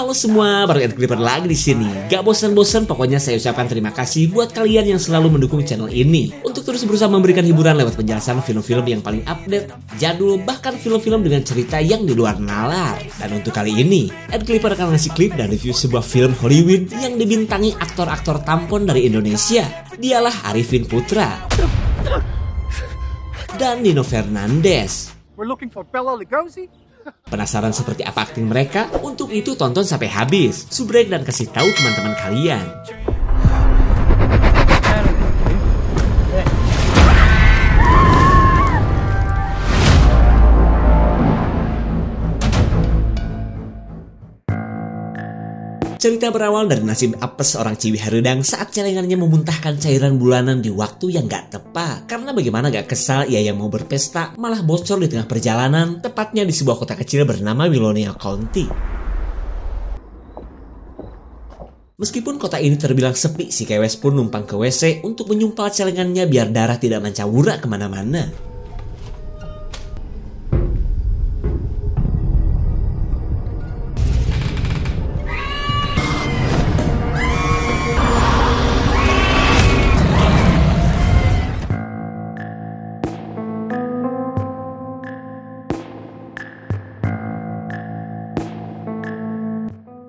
Halo semua, baru Ed Clipper lagi di sini. Gak bosan-bosan, pokoknya saya ucapkan terima kasih buat kalian yang selalu mendukung channel ini untuk terus berusaha memberikan hiburan lewat penjelasan film-film yang paling update, jadul, bahkan film-film dengan cerita yang di luar nalar. Dan untuk kali ini, Ed Clipper akan ngasih klip dan review sebuah film Hollywood yang dibintangi aktor-aktor tampon dari Indonesia. Dialah Arifin Putra dan Nino Fernandez. We're looking for Bela Lugosi. Penasaran seperti apa akting mereka? Untuk itu tonton sampai habis, subrek dan kasih tahu teman-teman kalian. Cerita berawal dari nasib apes orang Ciwihardang saat celengannya memuntahkan cairan bulanan di waktu yang gak tepat. Karena bagaimana gak kesal ia yang mau berpesta malah bocor di tengah perjalanan, tepatnya di sebuah kota kecil bernama Willonia County. Meskipun kota ini terbilang sepi, si kewes pun numpang ke WC untuk menyumpal celengannya biar darah tidak mencawura kemana-mana.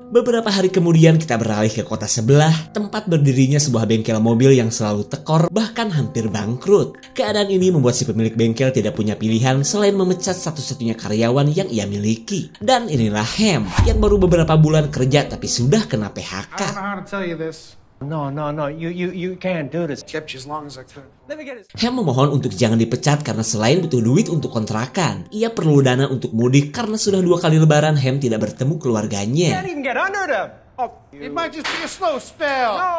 Beberapa hari kemudian kita beralih ke kota sebelah, tempat berdirinya sebuah bengkel mobil yang selalu tekor, bahkan hampir bangkrut. Keadaan ini membuat si pemilik bengkel tidak punya pilihan selain memecat satu-satunya karyawan yang ia miliki. Dan inilah Ham, yang baru beberapa bulan kerja tapi sudah kena PHK. No, you can't do this. Kept you as long as I could. Let me get it. Ham memohon untuk jangan dipecat karena selain butuh duit untuk kontrakan, ia perlu dana untuk mudik karena sudah 2 kali lebaran Ham tidak bertemu keluarganya. Can't even get under them. Oh, it might just be a slow spell. No.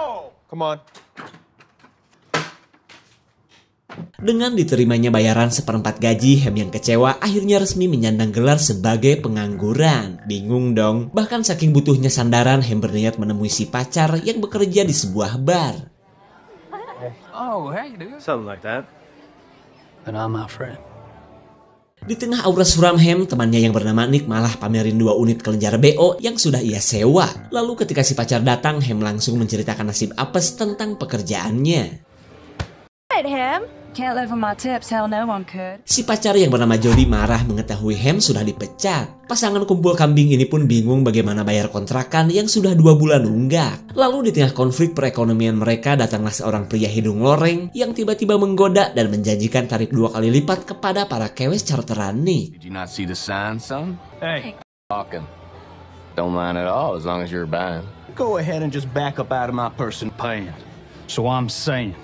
Come on. Dengan diterimanya bayaran 1/4 gaji, Ham yang kecewa akhirnya resmi menyandang gelar sebagai pengangguran. Bingung dong, bahkan saking butuhnya sandaran, Ham berniat menemui si pacar yang bekerja di sebuah bar. Oh, hey, dude. Something like that. And I'm my friend. Di tengah aura suram Ham, temannya yang bernama Nick malah pamerin 2 unit kelenjar BO yang sudah ia sewa. Lalu ketika si pacar datang, Ham langsung menceritakan nasib apes tentang pekerjaannya. Ham, can't live on my tips, hell no one could. Si pacar yang bernama Jody marah mengetahui Ham sudah dipecat. Pasangan kumpul kambing ini pun bingung bagaimana bayar kontrakan yang sudah 2 bulan nunggak. Lalu di tengah konflik perekonomian mereka datanglah seorang pria hidung loreng yang tiba-tiba menggoda dan menjanjikan tarif 2 kali lipat kepada para kewes charteran nih. Did you not see the sign, son? Hey, Talking. Don't mind at all as long as you're buying. Go ahead and just back up out of my person paying. So I'm saying.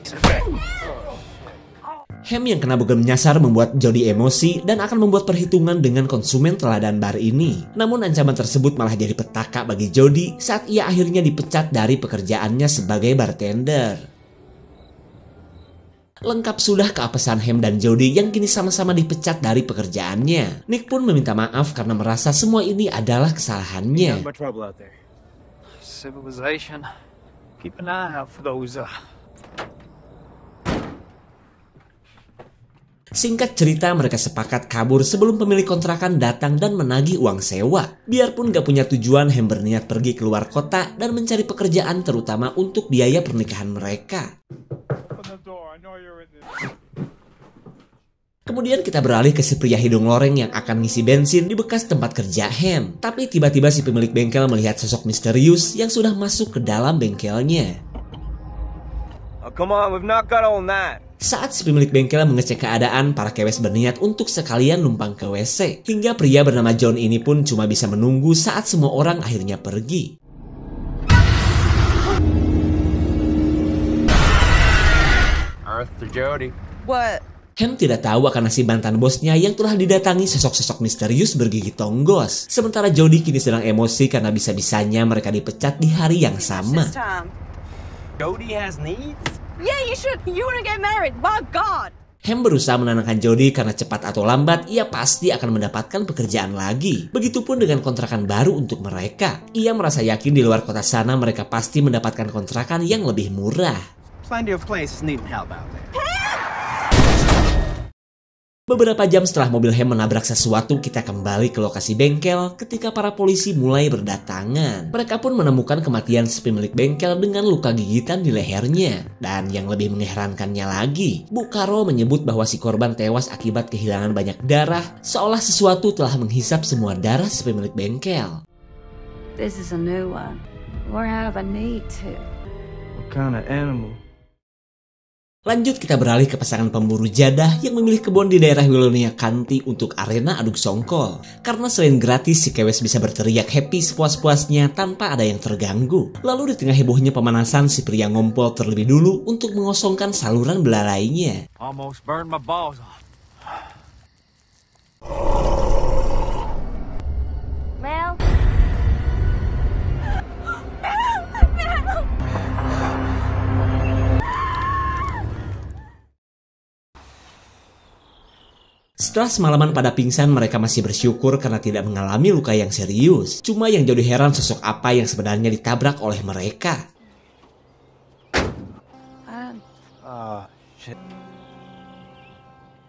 Ham yang kena bogem nyasar membuat Jody emosi dan akan membuat perhitungan dengan konsumen teladan bar ini. Namun ancaman tersebut malah jadi petaka bagi Jody saat ia akhirnya dipecat dari pekerjaannya sebagai bartender. Lengkap sudah keapesan Ham dan Jody yang kini sama-sama dipecat dari pekerjaannya. Nick pun meminta maaf karena merasa semua ini adalah kesalahannya. civilization. Keep an eye out for those. Singkat cerita, mereka sepakat kabur sebelum pemilik kontrakan datang dan menagih uang sewa. Biarpun gak punya tujuan, Ham berniat pergi keluar kota dan mencari pekerjaan terutama untuk biaya pernikahan mereka. Kemudian kita beralih ke si pria hidung loreng yang akan ngisi bensin di bekas tempat kerja Ham. Tapi tiba-tiba si pemilik bengkel melihat sosok misterius yang sudah masuk ke dalam bengkelnya. Oh, come on, we've not got all night. Saat si pemilik bengkel mengecek keadaan, para kewes berniat untuk sekalian numpang ke WC. Hingga pria bernama John ini pun cuma bisa menunggu saat semua orang akhirnya pergi. Arthur Jody. What? Ham tidak tahu akan nasib mantan bosnya yang telah didatangi sosok-sosok misterius bergigi tonggos. Sementara Jody kini sedang emosi karena bisa-bisanya mereka dipecat di hari yang sama. Jody has needs? Yeah, you should. You wanna get married? My God. Ham berusaha menenangkan Jody karena cepat atau lambat ia pasti akan mendapatkan pekerjaan lagi. Begitupun dengan kontrakan baru untuk mereka. Ia merasa yakin di luar kota sana mereka pasti mendapatkan kontrakan yang lebih murah. Plenty of places needing help out there. Beberapa jam setelah mobil Ham menabrak sesuatu, kita kembali ke lokasi bengkel ketika para polisi mulai berdatangan. Mereka pun menemukan kematian si pemilik bengkel dengan luka gigitan di lehernya. Dan yang lebih mengherankannya lagi, Bu Carol menyebut bahwa si korban tewas akibat kehilangan banyak darah, seolah sesuatu telah menghisap semua darah si pemilik bengkel. This is a new one. Or have a need to. What kind of animal? Lanjut kita beralih ke pasangan pemburu jadah yang memilih kebun di daerah Willonia County untuk arena adu songkol. Karena selain gratis, si kewes bisa berteriak happy sepuas-puasnya tanpa ada yang terganggu. Lalu di tengah hebohnya pemanasan, si pria ngompol terlebih dulu untuk mengosongkan saluran belalainya. Almost burned my balls off. Mel? Setelah semalaman pada pingsan, mereka masih bersyukur karena tidak mengalami luka yang serius. Cuma yang jadi heran sosok apa yang sebenarnya ditabrak oleh mereka.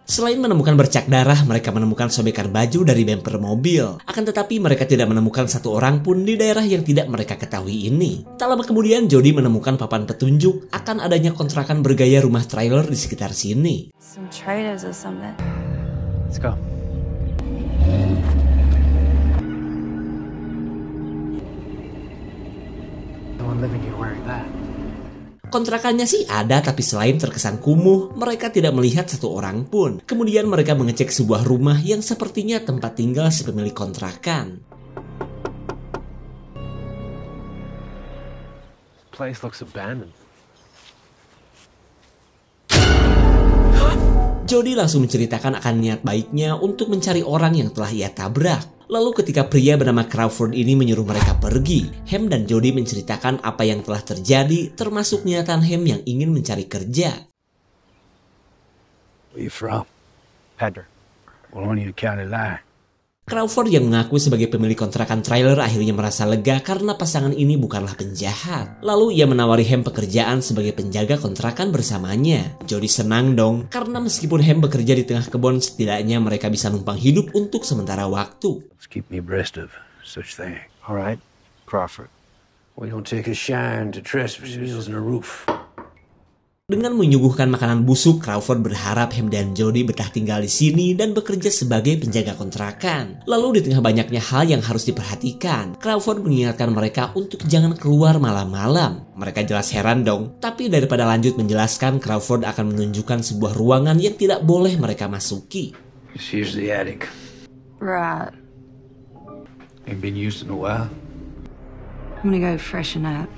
Selain menemukan bercak darah, mereka menemukan sobekan baju dari bumper mobil. Akan tetapi mereka tidak menemukan satu orang pun di daerah yang tidak mereka ketahui ini. Tak lama kemudian, Jody menemukan papan petunjuk akan adanya kontrakan bergaya rumah trailer di sekitar sini. Some trailers or something. Let's go. No one living here wearing that. Kontrakannya sih ada, tapi selain terkesan kumuh, mereka tidak melihat satu orang pun. Kemudian mereka mengecek sebuah rumah yang sepertinya tempat tinggal si pemilik kontrakan. This place looks abandoned. Jody langsung menceritakan akan niat baiknya untuk mencari orang yang telah ia tabrak. Lalu ketika pria bernama Crawford ini menyuruh mereka pergi, Ham dan Jody menceritakan apa yang telah terjadi, termasuk niatan Ham yang ingin mencari kerja. Where you from? Pedder. Willonia County line. Crawford yang mengaku sebagai pemilik kontrakan trailer akhirnya merasa lega karena pasangan ini bukanlah penjahat. Lalu ia menawari Ham pekerjaan sebagai penjaga kontrakan bersamanya. Jody senang dong, karena meskipun Ham bekerja di tengah kebun, setidaknya mereka bisa numpang hidup untuk sementara waktu. Let's keep me abreast of such thing. All right, Crawford. We don't take a shine to trespassers in the roof. Dengan menyuguhkan makanan busuk, Crawford berharap Ham dan Jody betah tinggal di sini dan bekerja sebagai penjaga kontrakan. Lalu di tengah banyaknya hal yang harus diperhatikan, Crawford mengingatkan mereka untuk jangan keluar malam-malam. Mereka jelas heran dong, tapi daripada lanjut menjelaskan, Crawford akan menunjukkan sebuah ruangan yang tidak boleh mereka masuki. Here's the attic. Right. Ain't been used in a while. I'm gonna go freshen up.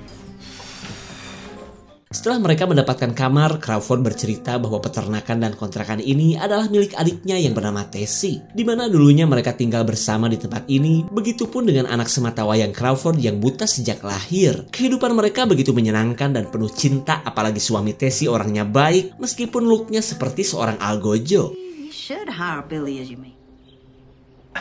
Setelah mereka mendapatkan kamar, Crawford bercerita bahwa peternakan dan kontrakan ini adalah milik adiknya yang bernama Tessie, di mana dulunya mereka tinggal bersama di tempat ini. Begitupun dengan anak sematawayang Crawford yang buta sejak lahir. Kehidupan mereka begitu menyenangkan dan penuh cinta, apalagi suami Tessie orangnya baik, meskipun looknya seperti seorang algojo. You should hire Billy as you mean.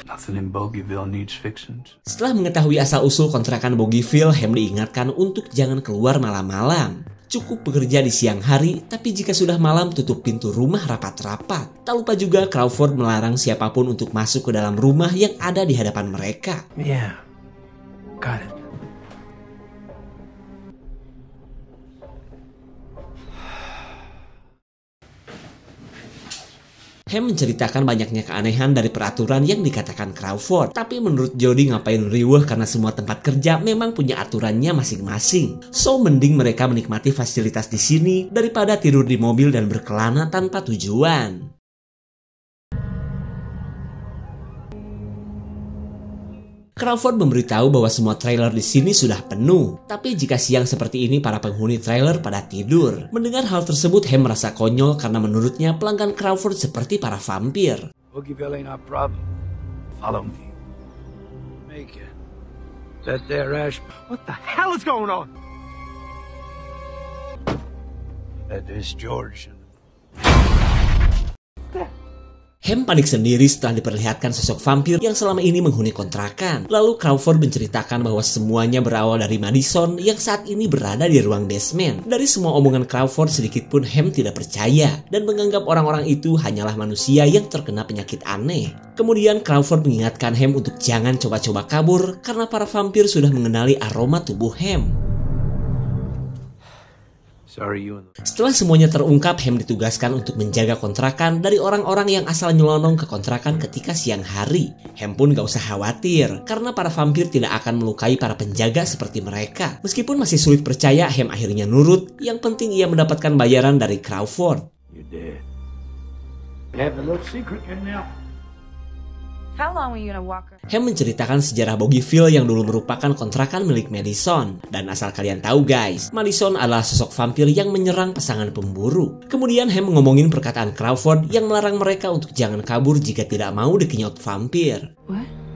Nothing in Bogeyville needs fixings. Setelah mengetahui asal-usul kontrakan Bogeyville, Ham diingatkan untuk jangan keluar malam-malam. Cukup bekerja di siang hari, tapi jika sudah malam tutup pintu rumah rapat-rapat. Tak lupa juga Crawford melarang siapapun untuk masuk ke dalam rumah yang ada di hadapan mereka. Yeah, got it. Ham menceritakan banyaknya keanehan dari peraturan yang dikatakan Crawford. Tapi menurut Jody ngapain riweh karena semua tempat kerja memang punya aturannya masing-masing. So mending mereka menikmati fasilitas di sini daripada tidur di mobil dan berkelana tanpa tujuan. Crawford memberitahu bahwa semua trailer di sini sudah penuh. Tapi jika siang seperti ini, para penghuni trailer pada tidur. Mendengar hal tersebut, Ham merasa konyol karena menurutnya pelanggan Crawford seperti para vampir. Bogeyville ain't our problem. Follow me. Make it. That there Ash. What the hell is going on? That is George. Ham panik sendiri setelah diperlihatkan sosok vampir yang selama ini menghuni kontrakan. Lalu Crawford menceritakan bahwa semuanya berawal dari Madison yang saat ini berada di ruang basement. Dari semua omongan Crawford, sedikit pun Ham tidak percaya dan menganggap orang-orang itu hanyalah manusia yang terkena penyakit aneh. Kemudian Crawford mengingatkan Ham untuk jangan coba-coba kabur karena para vampir sudah mengenali aroma tubuh Ham. Setelah semuanya terungkap, Ham ditugaskan untuk menjaga kontrakan dari orang-orang yang asal nyelonong ke kontrakan ketika siang hari. Ham pun gak usah khawatir, karena para vampir tidak akan melukai para penjaga seperti mereka. Meskipun masih sulit percaya, Ham akhirnya nurut. Yang penting ia mendapatkan bayaran dari Crawford. How long were you gonna walk around? Ham menceritakan sejarah Bogeyville yang dulu merupakan kontrakan milik Madison. Dan asal kalian tahu guys, Madison adalah sosok vampir yang menyerang pasangan pemburu. Kemudian Ham ngomongin perkataan Crawford yang melarang mereka untuk jangan kabur jika tidak mau dikenyot vampir. What?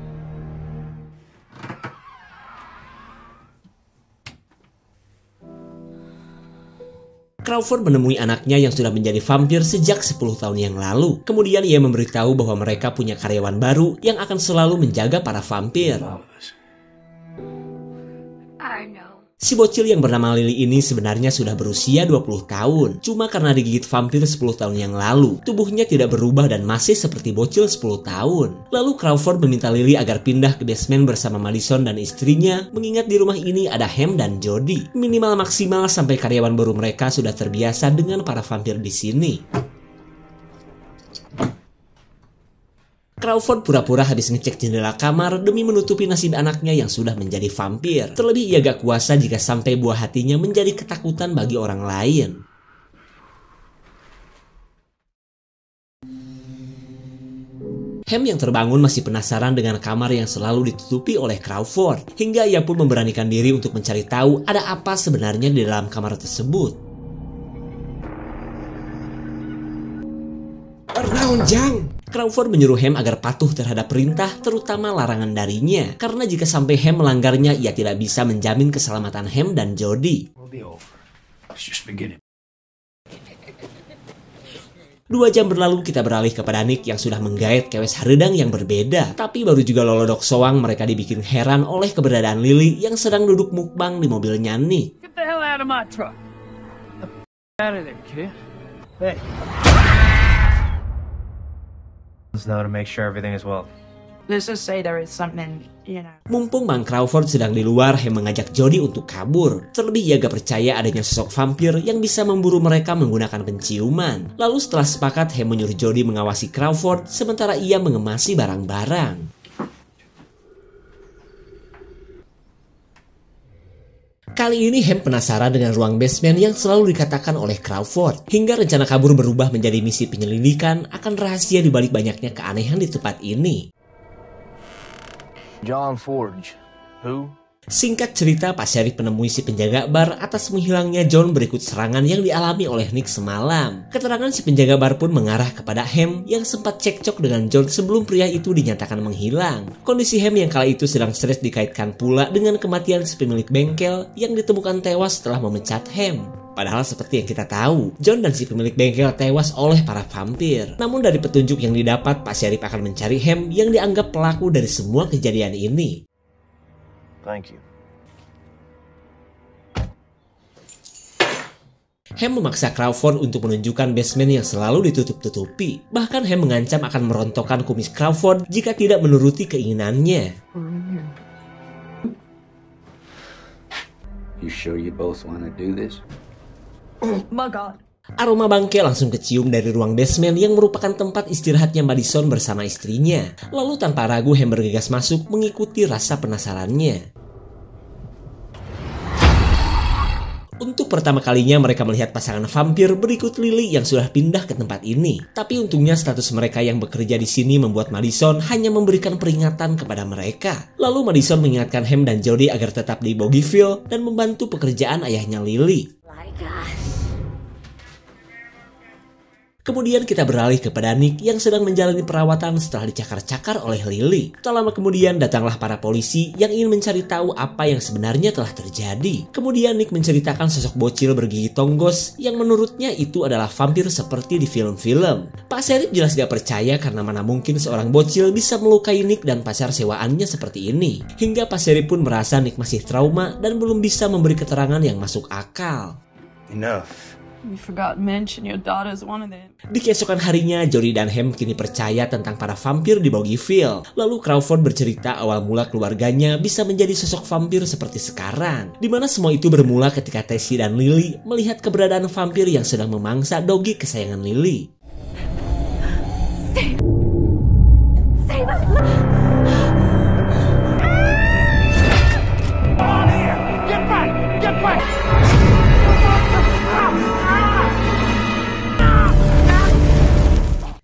Crawford menemui anaknya yang sudah menjadi vampir sejak 10 tahun yang lalu. Kemudian ia memberitahu bahwa mereka punya karyawan baru yang akan selalu menjaga para vampir. I know. Si bocil yang bernama Lily ini sebenarnya sudah berusia 20 tahun. Cuma karena digigit vampir 10 tahun yang lalu, tubuhnya tidak berubah dan masih seperti bocil 10 tahun. Lalu Crawford meminta Lily agar pindah ke basement bersama Madison dan istrinya, mengingat di rumah ini ada Ham dan Jody. Minimal maksimal sampai karyawan baru mereka sudah terbiasa dengan para vampir di sini. Crawford pura-pura habis ngecek jendela kamar demi menutupi nasib anaknya yang sudah menjadi vampir. Terlebih ia gak kuasa jika sampai buah hatinya menjadi ketakutan bagi orang lain. Ham yang terbangun masih penasaran dengan kamar yang selalu ditutupi oleh Crawford. Hingga ia pun memberanikan diri untuk mencari tahu ada apa sebenarnya di dalam kamar tersebut. Naon jang? Crawford menyuruh Ham agar patuh terhadap perintah, terutama larangan darinya. Karena jika sampai Ham melanggarnya, ia tidak bisa menjamin keselamatan Ham dan Jody. 2 jam berlalu, kita beralih kepada Nick yang sudah menggait kewes haredang yang berbeda. Tapi baru juga lolodok soang, mereka dibikin heran oleh keberadaan Lily yang sedang duduk mukbang di mobilnya Nick. Get the hell out of my truck. Out of there, kid. Hey. Now to make sure everything is well. Let's just say there is something, you know. Mumpung Bang Crawford sedang di luar, Ham mengajak Jody untuk kabur. Terlebih ia gak percaya adanya sosok vampir yang bisa memburu mereka menggunakan penciuman. Lalu setelah sepakat, Ham menyuruh Jody mengawasi Crawford sementara ia mengemasi barang-barang. Kali ini Ham penasaran dengan ruang basement yang selalu dikatakan oleh Crawford. Hingga rencana kabur berubah menjadi misi penyelidikan akan rahasia di balik banyaknya keanehan di tempat ini. John Forge. Who? Singkat cerita, Pak Sheriff menemui si penjaga bar atas menghilangnya John berikut serangan yang dialami oleh Nick semalam. Keterangan si penjaga bar pun mengarah kepada Ham yang sempat cekcok dengan John sebelum pria itu dinyatakan menghilang. Kondisi Ham yang kala itu sedang stres dikaitkan pula dengan kematian si pemilik bengkel yang ditemukan tewas setelah memecat Ham. Padahal seperti yang kita tahu, John dan si pemilik bengkel tewas oleh para vampir. Namun dari petunjuk yang didapat, Pak Sheriff akan mencari Ham yang dianggap pelaku dari semua kejadian ini. Thank you. Ham memaksa Crawford untuk menunjukkan basement yang selalu ditutup-tutupi. Bahkan Ham mengancam akan merontokkan kumis Crawford jika tidak menuruti keinginannya. You sure you both want to do this? Oh my God. Aroma bangke langsung kecium dari ruang basement yang merupakan tempat istirahatnya Madison bersama istrinya. Lalu tanpa ragu Ham bergegas masuk mengikuti rasa penasarannya. Untuk pertama kalinya mereka melihat pasangan vampir berikut Lily yang sudah pindah ke tempat ini. Tapi untungnya status mereka yang bekerja di sini membuat Madison hanya memberikan peringatan kepada mereka. Lalu Madison mengingatkan Ham dan Jody agar tetap di Bogeyville dan membantu pekerjaan ayahnya Lily. Kemudian kita beralih kepada Nick yang sedang menjalani perawatan setelah dicakar-cakar oleh Lily. Tak lama kemudian datanglah para polisi yang ingin mencari tahu apa yang sebenarnya telah terjadi. Kemudian Nick menceritakan sosok bocil bergigi tonggos yang menurutnya itu adalah vampir seperti di film-film. Pak Sheriff jelas gak percaya karena mana mungkin seorang bocil bisa melukai Nick dan pacar sewaannya seperti ini. Hingga Pak Sheriff pun merasa Nick masih trauma dan belum bisa memberi keterangan yang masuk akal. Enough. You forgot to mention your daughter's one of them. Di keesokan harinya, Jody dan Ham kini percaya tentang para vampir di Bogeyville. Lalu Crawford bercerita awal mula keluarganya bisa menjadi sosok vampir seperti sekarang. Dimana semua itu bermula ketika Tessie dan Lily melihat keberadaan vampir yang sedang memangsa Doggy kesayangan Lily.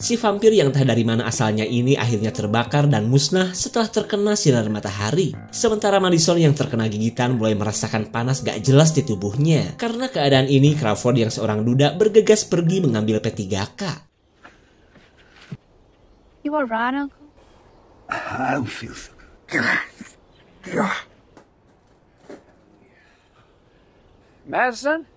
Si vampir yang entah dari mana asalnya ini akhirnya terbakar dan musnah setelah terkena sinar matahari. Sementara Madison yang terkena gigitan mulai merasakan panas gak jelas di tubuhnya. Karena keadaan ini, Crawford yang seorang duda bergegas pergi mengambil P3K. You alright, Uncle? I don't feel so good. Madison?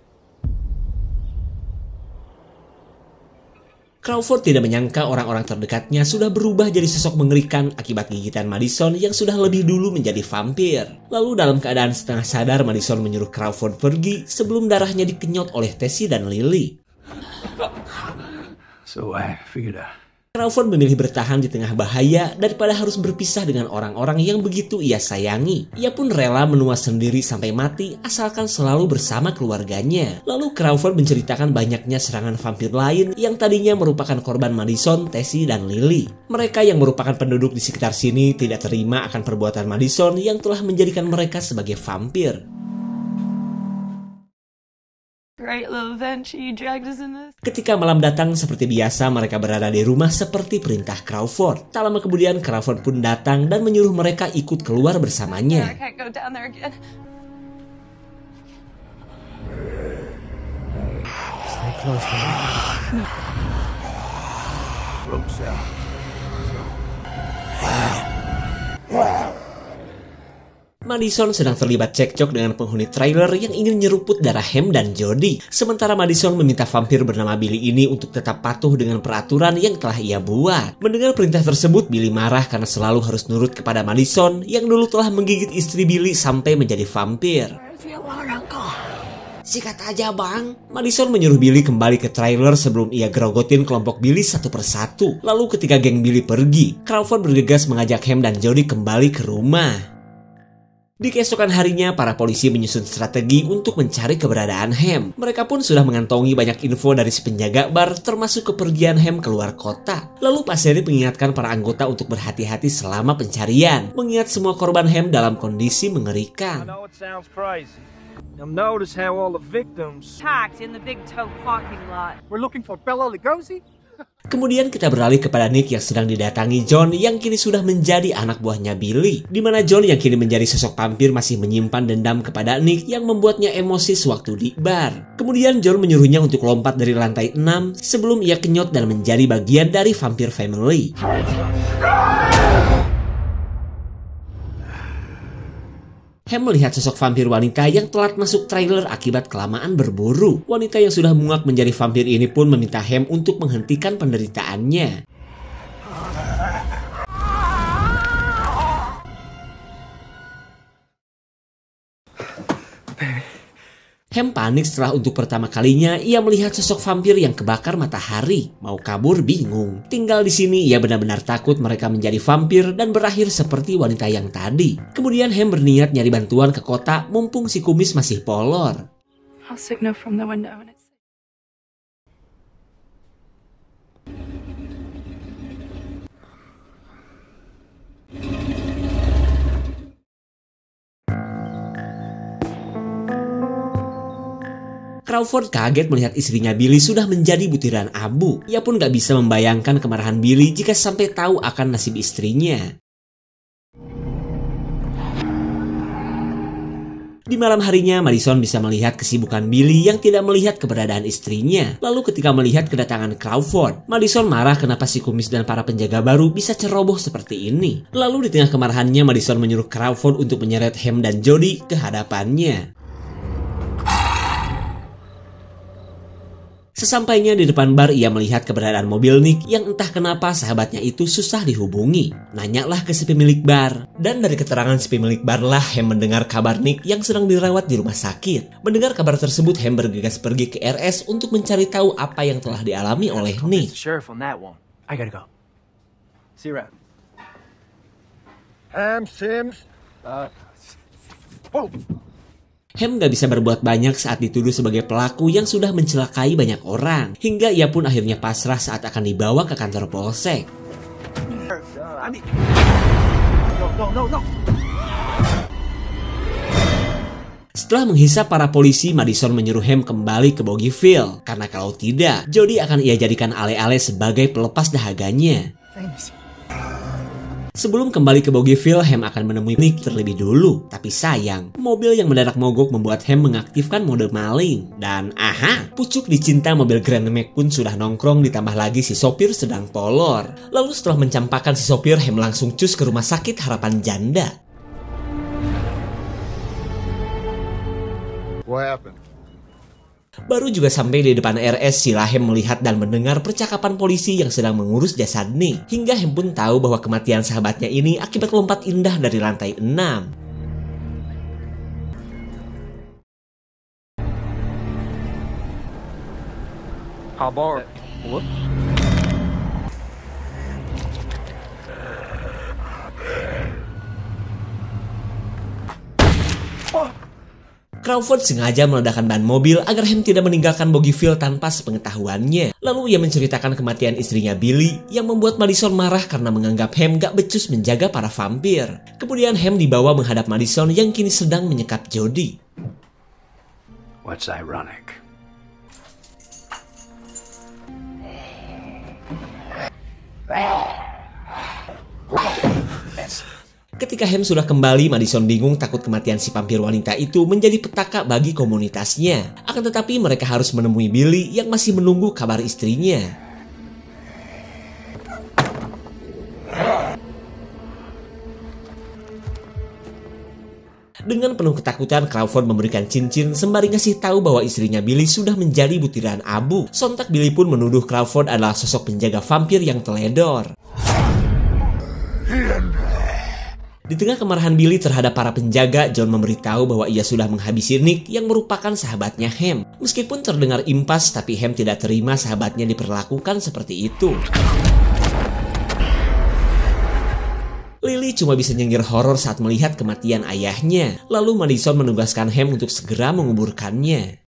Crawford tidak menyangka orang-orang terdekatnya sudah berubah jadi sosok mengerikan akibat gigitan Madison yang sudah lebih dulu menjadi vampir. Lalu dalam keadaan setengah sadar, Madison menyuruh Crawford pergi sebelum darahnya dikenyot oleh Tessie dan Lily. So I figured out. Crawford memilih bertahan di tengah bahaya daripada harus berpisah dengan orang-orang yang begitu ia sayangi. Ia pun rela menua sendiri sampai mati asalkan selalu bersama keluarganya. Lalu Crawford menceritakan banyaknya serangan vampir lain yang tadinya merupakan korban Madison, Tessie, dan Lily. Mereka yang merupakan penduduk di sekitar sini tidak terima akan perbuatan Madison yang telah menjadikan mereka sebagai vampir. Great little adventure you dragged us in this. Ketika malam datang, seperti biasa mereka berada di rumah seperti perintah Crawford. Tak lama kemudian Crawford pun datang dan menyuruh mereka ikut keluar bersamanya. I can't go down there again. Stay close, man. Ropes out. Madison sedang terlibat cekcok dengan penghuni trailer yang ingin nyeruput darah Ham dan Jody. Sementara Madison meminta vampir bernama Billy ini untuk tetap patuh dengan peraturan yang telah ia buat. Mendengar perintah tersebut, Billy marah karena selalu harus nurut kepada Madison yang dulu telah menggigit istri Billy sampai menjadi vampir. Sikat aja bang. Madison menyuruh Billy kembali ke trailer sebelum ia gerogotin kelompok Billy satu persatu. Lalu ketika geng Billy pergi, Crawford bergegas mengajak Ham dan Jody kembali ke rumah. Di keesokan harinya, para polisi menyusun strategi untuk mencari keberadaan Ham. Mereka pun sudah mengantongi banyak info dari si penjaga bar, termasuk kepergian Ham keluar kota. Lalu Pak Sheriff mengingatkan para anggota untuk berhati-hati selama pencarian, mengingat semua korban Ham dalam kondisi mengerikan. I know it sounds crazy. You'll notice how all the victims... Packed in the big tote parking lot. We're looking for Bela Lugosi? Kemudian kita beralih kepada Nick yang sedang didatangi John yang kini sudah menjadi anak buahnya Billy. Di mana John yang kini menjadi sosok vampir masih menyimpan dendam kepada Nick yang membuatnya emosi sewaktu di bar. Kemudian John menyuruhnya untuk lompat dari lantai 6 sebelum ia kenyot dan menjadi bagian dari vampir family. Ham melihat sosok vampir wanita yang telat masuk trailer akibat kelamaan berburu. Wanita yang sudah muak menjadi vampir ini pun meminta Ham untuk menghentikan penderitaannya. Ham panik setelah untuk pertama kalinya ia melihat sosok vampir yang kebakar matahari. Mau kabur bingung. Tinggal di sini ia benar-benar takut mereka menjadi vampir dan berakhir seperti wanita yang tadi. Kemudian Ham berniat nyari bantuan ke kota mumpung si kumis masih polor. I'll signal from the window and it's... Crawford kaget melihat istrinya Billy sudah menjadi butiran abu. Ia pun gak bisa membayangkan kemarahan Billy jika sampai tahu akan nasib istrinya. Di malam harinya, Madison bisa melihat kesibukan Billy yang tidak melihat keberadaan istrinya. Lalu ketika melihat kedatangan Crawford, Madison marah kenapa si kumis dan para penjaga baru bisa ceroboh seperti ini. Lalu di tengah kemarahannya, Madison menyuruh Crawford untuk menyeret Ham dan Jody ke hadapannya. Sesampainya di depan bar, ia melihat keberadaan mobil Nick yang entah kenapa sahabatnya itu susah dihubungi. Nanyalah ke si pemilik bar. Dan dari keterangan si pemilik bar lah Ham mendengar kabar Nick yang sedang dirawat di rumah sakit. Mendengar kabar tersebut, Ham bergegas pergi ke RS untuk mencari tahu apa yang telah dialami oleh Nick. Sheriff on that one. I gotta go. See you around. Ham, Sims. Whoa. Ham gak bisa berbuat banyak saat dituduh sebagai pelaku yang sudah mencelakai banyak orang. Hingga ia pun akhirnya pasrah saat akan dibawa ke kantor polsek. No. Setelah menghisap para polisi, Madison menyuruh Ham kembali ke Bogeyville. Karena kalau tidak, Jody akan ia jadikan ale-ale sebagai pelepas dahaganya. Sebelum kembali ke Bogeyville, Ham akan menemui Nick terlebih dulu. Tapi sayang, mobil yang mendadak mogok membuat Ham mengaktifkan mode maling. Dan pucuk dicinta mobil Grand Max pun sudah nongkrong, ditambah lagi si sopir sedang polor. Lalu setelah mencampakkan si sopir, Ham langsung cus ke rumah sakit Harapan Janda. What happened? Baru juga sampai di depan RS, si Ham melihat dan mendengar percakapan polisi yang sedang mengurus jasad Nick. Hingga Ham pun tahu bahwa kematian sahabatnya ini akibat lompat indah dari lantai 6. How about? Whoops. Crawford sengaja meledakkan ban mobil agar Ham tidak meninggalkan Bogeyville tanpa sepengetahuannya. Lalu ia menceritakan kematian istrinya Billy yang membuat Madison marah karena menganggap Ham gak becus menjaga para vampir. Kemudian Ham dibawa menghadap Madison yang kini sedang menyekap Jody. What's ironic? Ketika Ham sudah kembali, Madison bingung takut kematian si vampir wanita itu menjadi petaka bagi komunitasnya. Akan tetapi mereka harus menemui Billy yang masih menunggu kabar istrinya. Dengan penuh ketakutan, Crawford memberikan cincin sembari ngasih tahu bahwa istrinya Billy sudah menjadi butiran abu. Sontak Billy pun menuduh Crawford adalah sosok penjaga vampir yang teledor. Di tengah kemarahan Billy terhadap para penjaga, John memberitahu bahwa ia sudah menghabisi Nick yang merupakan sahabatnya Ham. Meskipun terdengar impas, tapi Ham tidak terima sahabatnya diperlakukan seperti itu. Lily cuma bisa nyengir horor saat melihat kematian ayahnya. Lalu Madison menugaskan Ham untuk segera menguburkannya.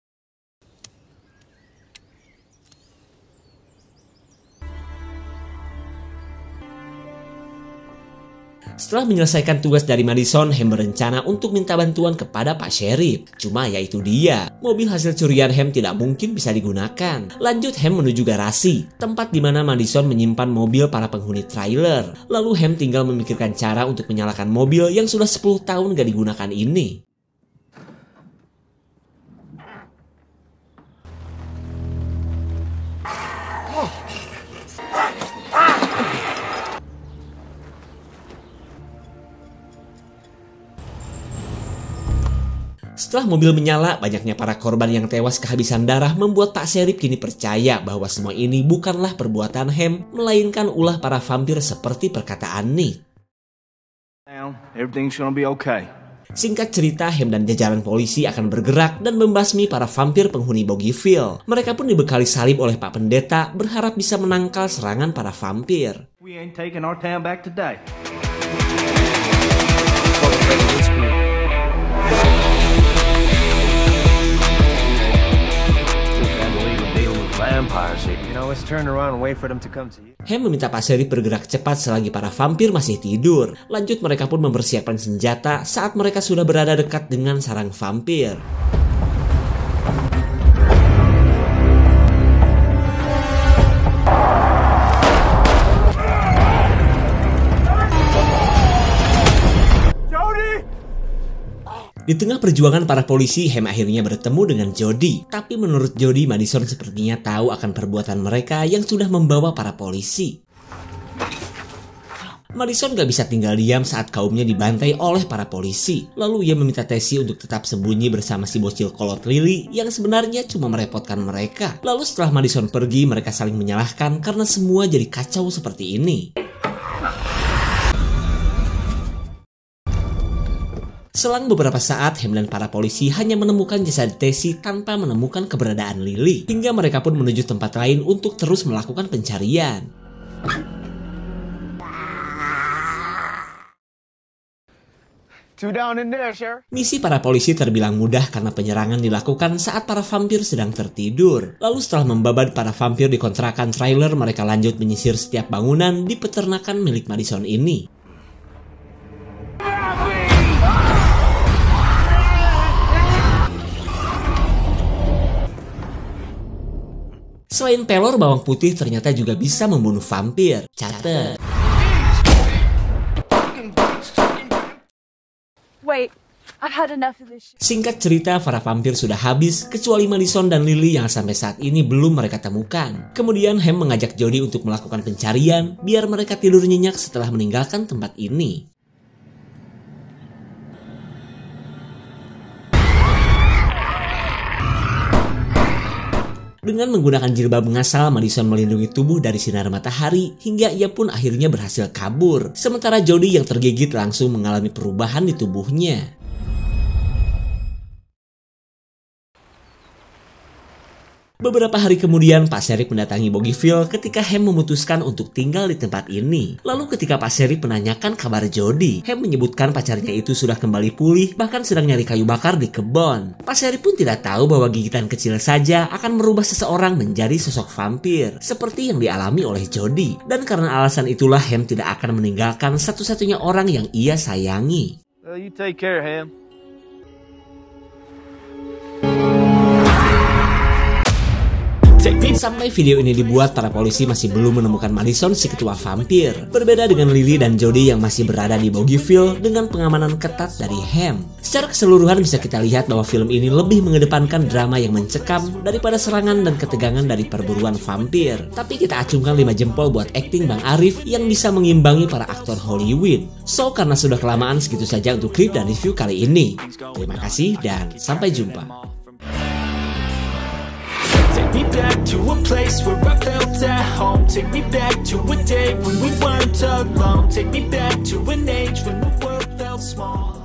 Setelah menyelesaikan tugas dari Madison, Ham berencana untuk minta bantuan kepada Pak Sheriff. Cuma ya itu dia, mobil hasil curian Ham tidak mungkin bisa digunakan. Lanjut Ham menuju garasi, tempat di mana Madison menyimpan mobil para penghuni trailer. Lalu Ham tinggal memikirkan cara untuk menyalakan mobil yang sudah 10 tahun gak digunakan ini. Setelah mobil menyala, banyaknya para korban yang tewas kehabisan darah membuat Pak Sheriff kini percaya bahwa semua ini bukanlah perbuatan Ham, melainkan ulah para vampir seperti perkataan Nick. Everything's gonna be okay. Singkat cerita, Ham dan jajaran polisi akan bergerak dan membasmi para vampir penghuni Bogeyville. Mereka pun dibekali salib oleh Pak Pendeta, berharap bisa menangkal serangan para vampir. We ain't taking our town back today. Ham meminta Pak Sheriff bergerak cepat selagi para vampir masih tidur. Lanjut mereka pun mempersiapkan senjata saat mereka sudah berada dekat dengan sarang vampir. Di tengah perjuangan para polisi, Ham akhirnya bertemu dengan Jody. Tapi menurut Jody, Madison sepertinya tahu akan perbuatan mereka yang sudah membawa para polisi. Madison gak bisa tinggal diam saat kaumnya dibantai oleh para polisi. Lalu ia meminta Tessie untuk tetap sembunyi bersama si bocil kolot Lily yang sebenarnya cuma merepotkan mereka. Lalu setelah Madison pergi, mereka saling menyalahkan karena semua jadi kacau seperti ini. Selang beberapa saat, Ham dan para polisi hanya menemukan jasad Tessie tanpa menemukan keberadaan Lily. Hingga mereka pun menuju tempat lain untuk terus melakukan pencarian. Misi para polisi terbilang mudah karena penyerangan dilakukan saat para vampir sedang tertidur. Lalu setelah membabat para vampir di kontrakan trailer, mereka lanjut menyisir setiap bangunan di peternakan milik Madison ini. Selain pelor, bawang putih ternyata juga bisa membunuh vampir. Catat. Wait, I've had enough of this shit. Singkat cerita, para vampir sudah habis, kecuali Madison dan Lily yang sampai saat ini belum mereka temukan. Kemudian Ham mengajak Jody untuk melakukan pencarian, biar mereka tidur nyenyak setelah meninggalkan tempat ini. Dengan menggunakan jilbab ngasal, Madison melindungi tubuh dari sinar matahari hingga ia pun akhirnya berhasil kabur. Sementara Jody yang tergigit langsung mengalami perubahan di tubuhnya. Beberapa hari kemudian, Pak Sheriff mendatangi Boggyville ketika Ham memutuskan untuk tinggal di tempat ini. Lalu ketika Pak Sheriff menanyakan kabar Jody, Ham menyebutkan pacarnya itu sudah kembali pulih, bahkan sedang nyari kayu bakar di kebun. Pak Sheriff pun tidak tahu bahwa gigitan kecil saja akan merubah seseorang menjadi sosok vampir, seperti yang dialami oleh Jody. Dan karena alasan itulah Ham tidak akan meninggalkan satu-satunya orang yang ia sayangi. Well, you take care, Ham. Sampai video ini dibuat, para polisi masih belum menemukan Madison, si ketua vampir. Berbeda dengan Lily dan Jody yang masih berada di Boggyville dengan pengamanan ketat dari Ham. Secara keseluruhan bisa kita lihat bahwa film ini lebih mengedepankan drama yang mencekam daripada serangan dan ketegangan dari perburuan vampir. Tapi kita acungkan 5 jempol buat akting Bang Arif yang bisa mengimbangi para aktor Hollywood. So, karena sudah kelamaan, segitu saja untuk klip dan review kali ini. Terima kasih dan sampai jumpa. Take me back to a place where I felt at home. Take me back to a day when we weren't alone. Take me back to an age when the world felt small.